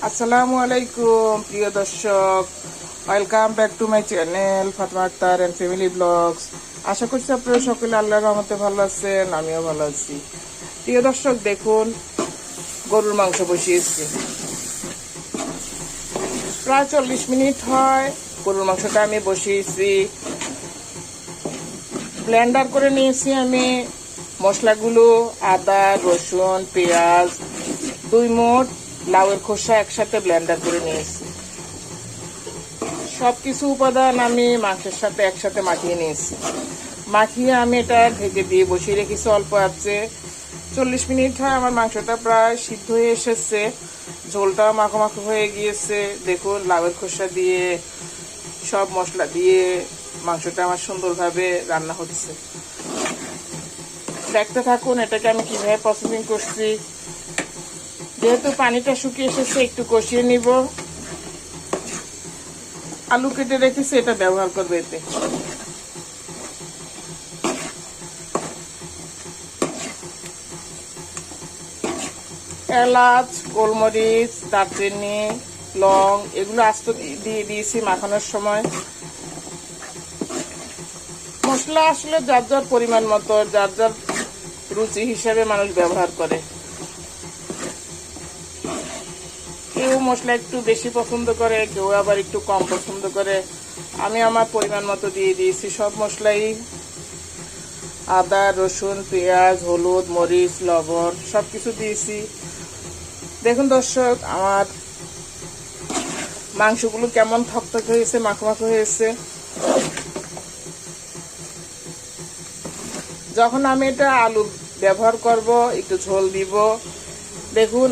আসসালামু আলাইকুম প্রিয় দর্শক, welcome back to my channel Fatema Akter and family blogs. আশা করছি আপনারা সকলে আল্লাহর রহমতে ভালো আছেন, আমিও ভালো আছি। প্রিয় দর্শক, দেখুন গরুর মাংস বসিয়েছি, প্রায় 40 মিনিট হয় গরুর মাংসটা আমি বসিয়েছি। ব্লেন্ডার করে নিয়েছি আমি মশলাগুলো, আদা, রসুন, পেঁয়াজ, 2 মুঠ লাউয়ের খোসা একসাথে ব্লেন্ডার করে নিয়েছি। সবকিছু উপাদান আমি মাংসের সাথে একসাথে মাখিয়ে নিয়েছি। মাখিয়ে আমি এটা ঢেকে দিয়ে বসিয়ে রেখেছি অল্প আছে। 40 মিনিট হয় আমার মাংসটা প্রায় সিদ্ধ হয়ে এসেছে, ঝোলটা মাখো মাখো হয়ে গিয়েছে। দেখুন লাউয়ের খোসা দিয়ে সব মশলা দিয়ে মাংসটা আমার সুন্দরভাবে রান্না হচ্ছে। দেখতে থাকুন এটাকে আমি কিভাবে প্রসেসিং করছি। যেহেতু পানিটা শুকিয়ে এসেছে, একটু কষিয়ে নিব। আলু কেটে রেখেছি, এটা ব্যবহার করবে এতে। এলাচ, গোলমরিচ, দারচিনি, লং এগুলো আস্ত দিয়ে দিয়েছি মাখানোর সময়। মশলা আসলে যার যার পরিমাণ মতো, যার যার রুচি হিসাবে মানুষ ব্যবহার করে। কেউ মশলা একটু বেশি পছন্দ করে, কেউ আবার একটু কম পছন্দ করে। আমি আমার পরিমাণ মতো দিয়ে দিয়েছি সব মশলাই। আদা, রসুন, পেঁয়াজ, হলুদ, মরিচ, লবণ সবকিছু দিয়েছি। দেখুন দর্শক, আমার মাংসগুলো কেমন থকথকে হয়েছে, মাখো মাখো হয়েছে। যখন আমি এটা আলু ব্যবহার করব, একটু ঝোল দিব। দেখুন